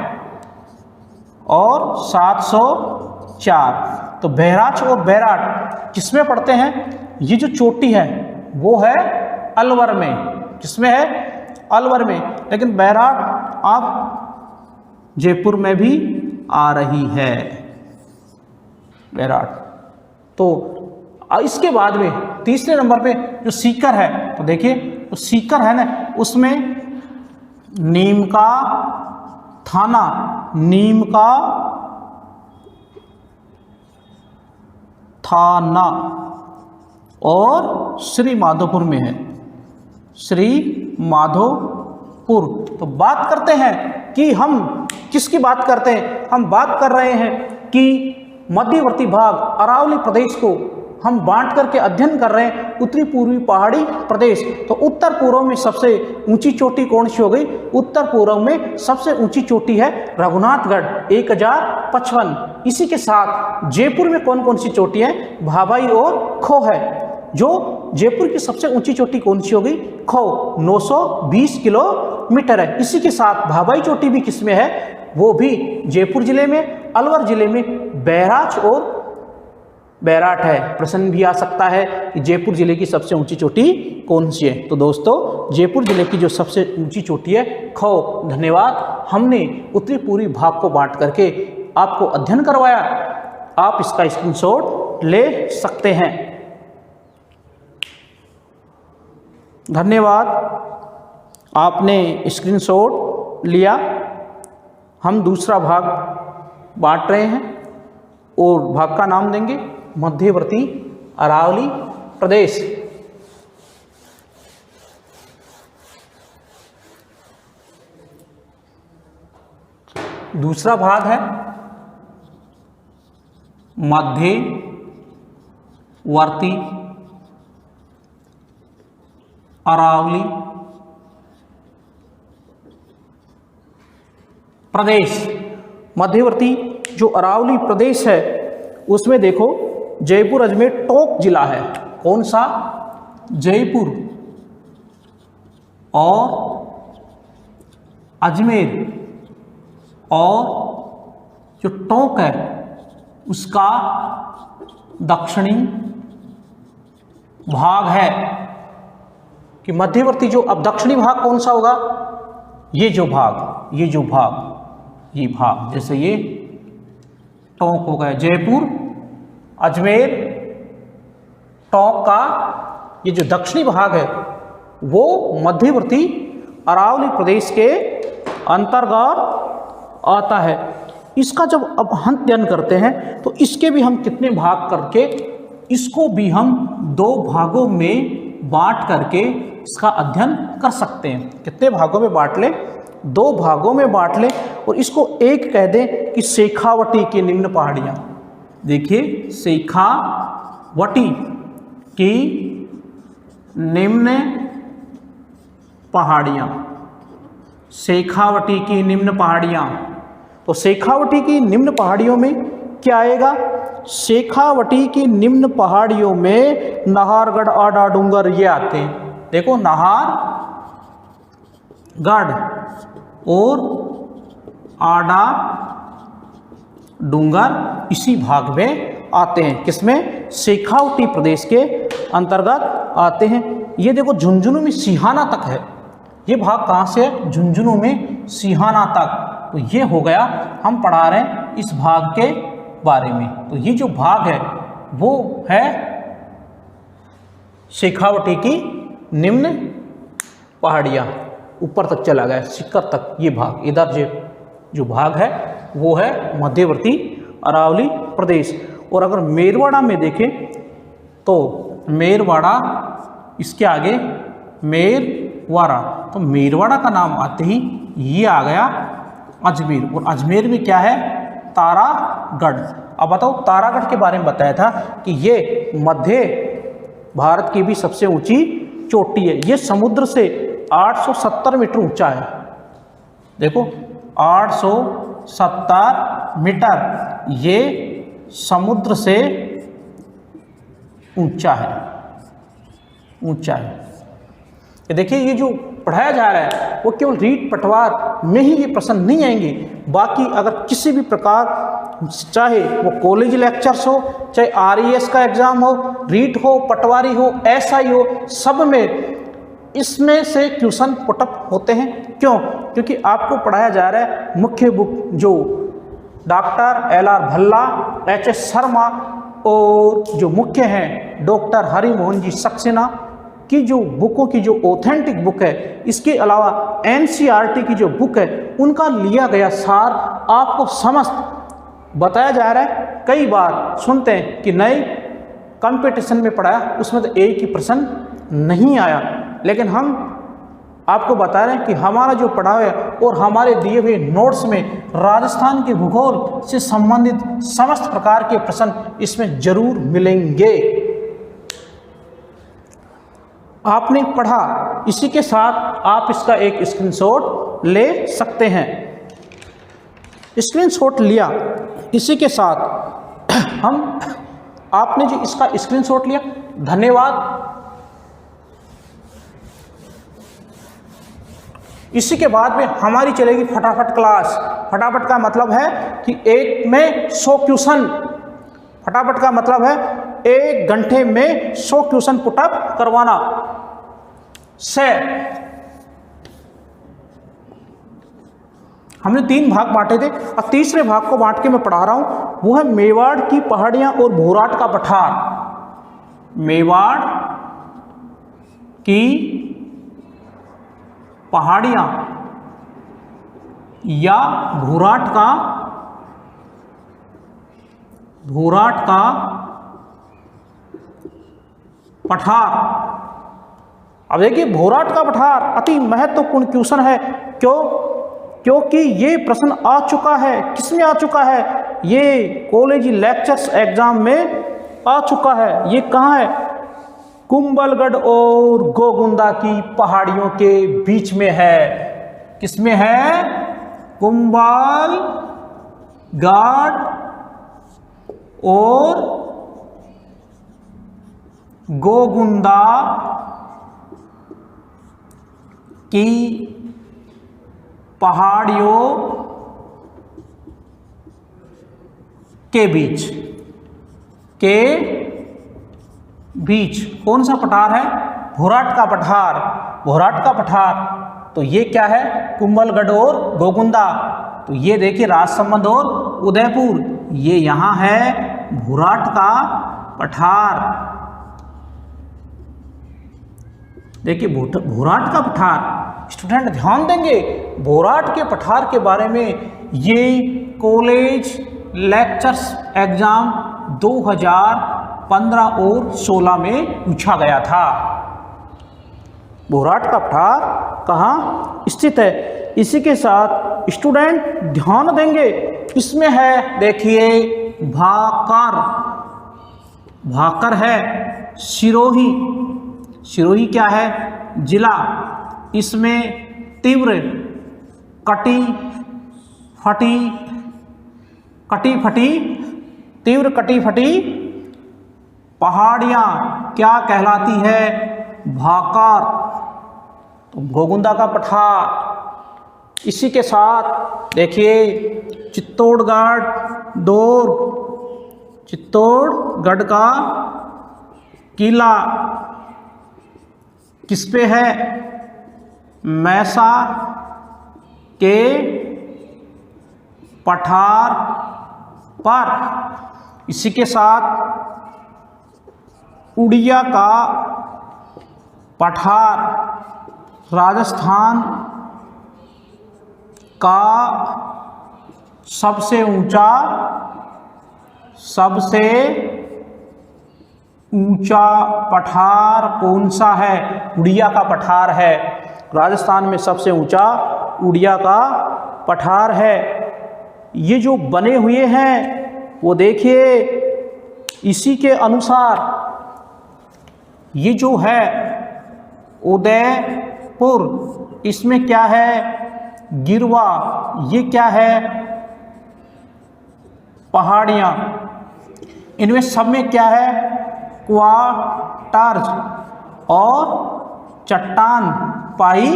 और 704। तो बहराइच और बैराट किसमें पड़ते हैं? ये जो चोटी है वो है अलवर में। किसमें है? अलवर में। लेकिन बैराट आप जयपुर में भी आ रही है, बैराट। तो इसके बाद में तीसरे नंबर पे जो सीकर है, तो देखिए तो सीकर है ना, उसमें नीम का थाना, नीम का थाना और श्री माधोपुर में है, श्री माधोपुर। तो बात करते हैं कि हम किसकी बात करते हैं? हम बात कर रहे हैं कि मध्यवर्ती भाग अरावली प्रदेश को हम बांट करके अध्ययन कर रहे हैं, उत्तरी पूर्वी पहाड़ी प्रदेश। तो उत्तर पूर्व में सबसे ऊंची चोटी कौन सी हो गई? उत्तर पूर्व में सबसे ऊंची चोटी है रघुनाथगढ़ 1055। इसी के साथ जयपुर में कौन कौन सी चोटी है? भाभाई और खो है। जो जयपुर की सबसे ऊंची चोटी कौन सी हो गई? खो, 920 किलोमीटर है। इसी के साथ भाभाई चोटी भी किसमें है? वो भी जयपुर जिले में, अलवर जिले में बहराइच और बैराट है। प्रश्न भी आ सकता है कि जयपुर जिले की सबसे ऊंची चोटी कौन सी है? तो दोस्तों जयपुर जिले की जो सबसे ऊंची चोटी है खो। धन्यवाद, हमने उत्तरी पूर्वी भाग को बांट करके आपको अध्ययन करवाया। आप इसका स्क्रीनशॉट ले सकते हैं। धन्यवाद, आपने स्क्रीनशॉट लिया। हम दूसरा भाग बांट रहे हैं और भाग का नाम देंगे मध्यवर्ती अरावली प्रदेश। दूसरा भाग है मध्यवर्ती अरावली प्रदेश। मध्यवर्ती जो अरावली प्रदेश है उसमें देखो जयपुर अजमेर टोंक जिला है। कौन सा? जयपुर और अजमेर और जो टोंक है उसका दक्षिणी भाग है। कि मध्यवर्ती जो अब दक्षिणी भाग कौन सा होगा? ये भाग, ये भाग जैसे ये टोंक हो गया, जयपुर अजमेर टोंक का ये जो दक्षिणी भाग है वो मध्यवर्ती अरावली प्रदेश के अंतर्गत आता है। इसका जब अब हम अध्ययन करते हैं तो इसके भी हम कितने भाग करके, इसको भी हम 2 भागों में बांट करके इसका अध्ययन कर सकते हैं। कितने भागों में बांट लें? 2 भागों में बांट लें और इसको एक कह दें कि शेखावटी की निम्न पहाड़ियाँ। देखिए शेखावटी की निम्न पहाड़ियाँ, शेखावटी की निम्न पहाड़ियाँ। तो शेखावटी की निम्न पहाड़ियों में क्या आएगा? शेखावटी की निम्न पहाड़ियों में नाहरगढ़, आडा, डूंगर ये आते हैं। देखो नाहरगढ़ और आडा डूंगर इसी भाग में आते हैं। किसमें? शेखावटी प्रदेश के अंतर्गत आते हैं। ये देखो झुंझुनू में सिहाना तक है। ये भाग कहाँ से है? झुंझुनू में सिहाना तक। तो ये हो गया, हम पढ़ा रहे हैं इस भाग के बारे में। तो ये जो भाग है वो है शेखावटी की निम्न पहाड़ियाँ। ऊपर तक चला गया, शिखर तक ये भाग। इधर जो भाग है वो है मध्यवर्ती अरावली प्रदेश। और अगर मेरवाड़ा में देखें तो मेरवाड़ा, इसके आगे मेरवाड़ा, तो मेरवाड़ा का नाम आते ही ये आ गया अजमेर। और अजमेर में क्या है? तारागढ़। अब बताओ, तारागढ़ के बारे में बताया था कि ये मध्य भारत की भी सबसे ऊंची चोटी है। ये समुद्र से 870 मीटर ऊंचा है। देखो 870 मीटर ये समुद्र से ऊंचा है, ऊंचा है। कि देखिए ये जो पढ़ाया जा रहा है वो केवल रीट पटवार में ही ये प्रश्न नहीं आएंगे, बाकी अगर किसी भी प्रकार चाहे वो कॉलेज लेक्चर्स हो, चाहे RES का एग्ज़ाम हो, रीट हो, पटवारी हो, SI हो, सब में इसमें से क्वेश्चन पुटअप होते हैं। क्यों? क्योंकि आपको पढ़ाया जा रहा है मुख्य बुक जो doctor LR Bhalla, HS Sharma और जो मुख्य हैं डॉक्टर हरि मोहन जी सक्सेना की जो बुकों की जो ऑथेंटिक बुक है, इसके अलावा NCERT की जो बुक है उनका लिया गया सार आपको समस्त बताया जा रहा है। कई बार सुनते हैं कि नए कंपटीशन में पढ़ाया उसमें तो एक ही प्रश्न नहीं आया, लेकिन हम आपको बता रहे हैं कि हमारा जो पढ़ाव है और हमारे दिए हुए नोट्स में राजस्थान के भूगोल से संबंधित समस्त प्रकार के प्रश्न इसमें जरूर मिलेंगे। आपने पढ़ा, इसी के साथ आप इसका एक स्क्रीनशॉट ले सकते हैं। स्क्रीनशॉट लिया, इसी के साथ हम आपने जो इसका स्क्रीनशॉट लिया, धन्यवाद। इसी के बाद में हमारी चलेगी फटाफट क्लास। फटाफट का मतलब है कि एक में 100 क्वेश्चन, फटाफट का मतलब है 1 घंटे में 100 क्वेश्चन पुटअप करवाना से। हमने 3 भाग बांटे थे और तीसरे भाग को बांट के मैं पढ़ा रहा हूं, वो है मेवाड़ की पहाड़ियां और भोराट का पठार। मेवाड़ की पहाड़ियां या भोराट का पठार। अब देखिए भोराट का पठार अति महत्वपूर्ण क्वेश्चन है। क्योंकि ये प्रश्न आ चुका है, किसमें आ चुका है, ये कॉलेज लेक्चर्स एग्जाम में आ चुका है। ये कहाँ है? कुंभलगढ़ और गोगुंदा की पहाड़ियों के बीच में है। किसमें है? कुंभलगढ़ और गोगुंदा की पहाड़ियों के बीच कौन सा पठार है? भोराट का पठार। भोराट का पठार तो ये क्या है? कुंभलगढ़ और गोगुंदा। तो ये देखिए राजसमंद और उदयपुर, ये यहाँ है भोराट का पठार। देखिए भोराट का पठार, स्टूडेंट ध्यान देंगे भोराट के पठार के बारे में ये कॉलेज लेक्चर्स एग्जाम 2015 और 16 में पूछा गया था। भोराट का पठार कहाँ स्थित है? इसी के साथ स्टूडेंट ध्यान देंगे, इसमें है देखिए भाकर। भाकर है सिरोही। सिरोही क्या है? जिला। इसमें तीव्र कटी फटी तीव्र कटी फटी पहाड़ियाँ क्या कहलाती है? भाकर। तो गोगुंदा का पठार। इसी के साथ देखिए चित्तौड़गढ़ चित्तौड़गढ़ का किला किस पे है? मैसा के पठार पर। इसी के साथ उड़िया का पठार राजस्थान का सबसे ऊंचा पठार कौन सा है? उड़िया का पठार है। राजस्थान में सबसे ऊंचा उड़िया का पठार है। ये जो बने हुए हैं वो देखिए इसी के अनुसार ये जो है उदयपुर, इसमें क्या है? गिरवा। ये क्या है? पहाड़ियाँ। इनमें सब में क्या है? क्वार्टर्स और चट्टान पाई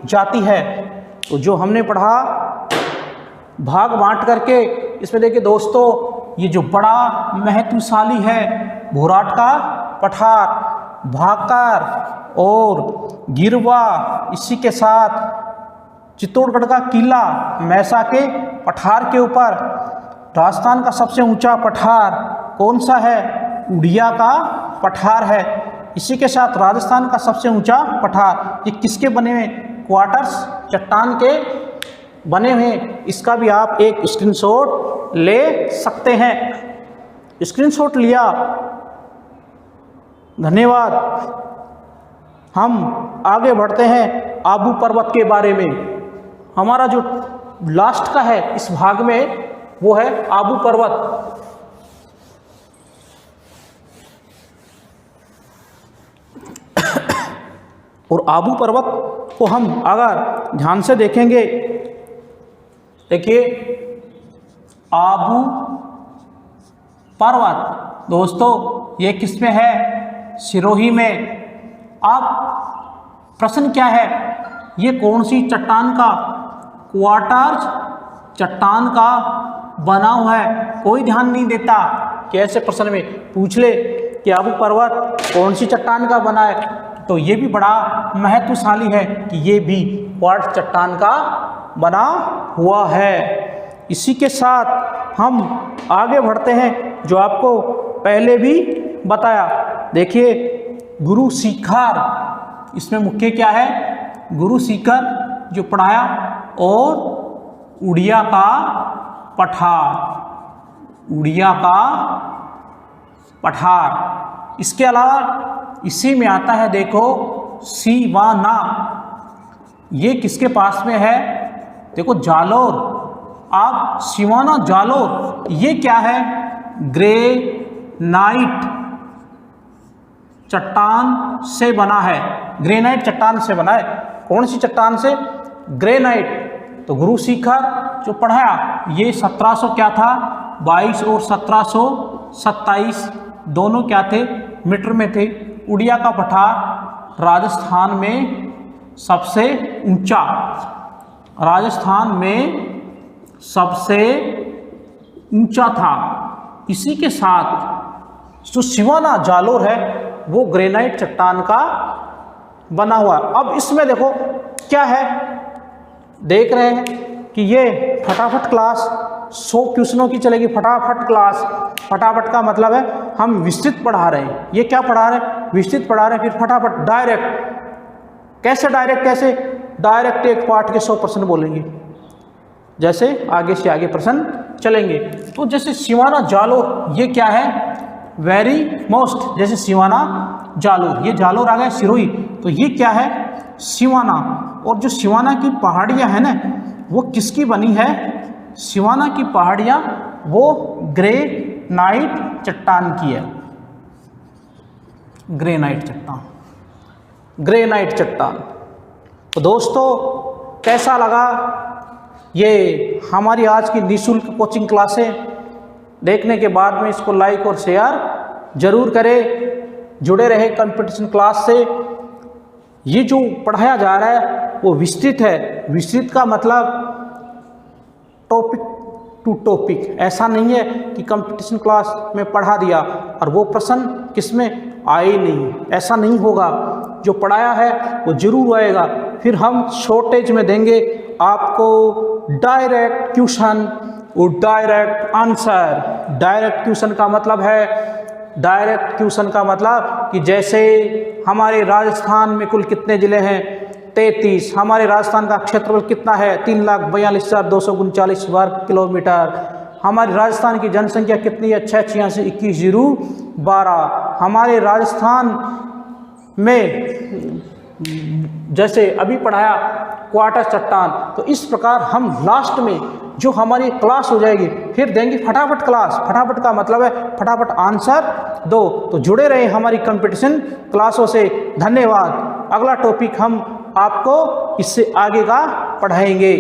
जाती है। तो जो हमने पढ़ा भाग बांट करके, इसमें देखिए दोस्तों, ये जो बड़ा महत्वशाली है भोराट का पठार, भाकर और गिरवा, इसी के साथ चित्तौड़गढ़ का किला मैसा के पठार के ऊपर। राजस्थान का सबसे ऊंचा पठार कौन सा है? उड़िया का पठार है। इसी के साथ राजस्थान का सबसे ऊंचा पठार, ये किसके बने हुए? क्वार्टर्स चट्टान के बने हुए। इसका भी आप एक स्क्रीनशॉट ले सकते हैं। स्क्रीनशॉट लिया, धन्यवाद। हम आगे बढ़ते हैं आबू पर्वत के बारे में। हमारा जो लास्ट का है इस भाग में वो है आबू पर्वत। और आबू पर्वत को हम अगर ध्यान से देखेंगे, देखिए आबू पर्वत दोस्तों ये किस में है? सिरोही में। अब प्रश्न क्या है? ये कौन सी चट्टान का? क्वार्टर्स चट्टान का बना हुआ है। कोई ध्यान नहीं देता कि ऐसे प्रश्न में पूछ ले कि आबू पर्वत कौन सी चट्टान का बना है, तो ये भी बड़ा महत्वशाली है कि ये भी क्वार्ट्ज चट्टान का बना हुआ है। इसी के साथ हम आगे बढ़ते हैं, जो आपको पहले भी बताया। देखिए गुरु शिखर, इसमें मुख्य क्या है? गुरु शिखर जो पढ़ाया, और उड़िया का पठार, उड़िया का पठार। इसके अलावा इसी में आता है देखो सिवाना, ये किसके पास में है? देखो जालोर। आप सिवाना जालोर, ये क्या है? ग्रेनाइट चट्टान से बना है। ग्रेनाइट चट्टान से बना है। कौन सी चट्टान से? ग्रेनाइट। तो गुरु शिखर जो पढ़ाया ये 1700 क्या था? 22 और 1727 दोनों क्या थे? मीटर में थे। उड़िया का पठार राजस्थान में सबसे ऊंचा, राजस्थान में सबसे ऊंचा था। इसी के साथ जो सिवाना जालोर है वो ग्रेनाइट चट्टान का बना हुआ। अब इसमें देखो क्या है, देख रहे हैं कि ये फटाफट क्लास 100 क्वेश्चनों की चलेगी। फटाफट क्लास, फटाफट का मतलब है हम विस्तृत पढ़ा रहे हैं। ये क्या पढ़ा रहे हैं? विस्तृत पढ़ा रहे हैं। फिर फटाफट डायरेक्ट, कैसे डायरेक्ट? कैसे डायरेक्ट एक पाठ के 100% बोलेंगे, जैसे आगे से आगे प्रश्न चलेंगे। तो जैसे सिवाना जालोर, ये क्या है? वेरी मोस्ट, जैसे सिवाना जालोर, ये जालोर आ गया सिरोही, तो ये क्या है? सिवाना। और जो सिवाना की पहाड़ियाँ हैं ना, वो किसकी बनी है? सिवाना की पहाड़ियाँ वो ग्रेनाइट चट्टान की है। ग्रेनाइट चट्टान, ग्रेनाइट चट्टान। तो दोस्तों कैसा लगा ये हमारी आज की निःशुल्क कोचिंग क्लासें? देखने के बाद में इसको लाइक और शेयर जरूर करें। जुड़े रहे कंपटीशन क्लास से। ये जो पढ़ाया जा रहा है वो विस्तृत है। विस्तृत का मतलब टॉपिक टू टॉपिक, ऐसा नहीं है कि कंपटीशन क्लास में पढ़ा दिया और वो प्रश्न किसमें आए नहीं, ऐसा नहीं होगा। जो पढ़ाया है वो जरूर आएगा। फिर हम शॉर्टेज में देंगे आपको डायरेक्ट क्वेश्चन और डायरेक्ट आंसर। डायरेक्ट क्वेश्चन का मतलब है, डायरेक्ट क्वेश्चन का मतलब कि जैसे हमारे राजस्थान में कुल कितने ज़िले हैं? 33। हमारे राजस्थान का क्षेत्रफल कितना है? 3,42,239 वर्ग किलोमीटर। हमारे राजस्थान की जनसंख्या कितनी है? 68621,012। हमारे राजस्थान में जैसे अभी पढ़ाया क्वार्टर चट्टान, तो इस प्रकार हम लास्ट में जो हमारी क्लास हो जाएगी फिर देंगे फटाफट क्लास। फटाफट का मतलब है फटाफट आंसर दो। तो जुड़े रहे हमारी कंपटीशन क्लासों से। धन्यवाद। अगला टॉपिक हम आपको इससे आगे का पढ़ाएंगे।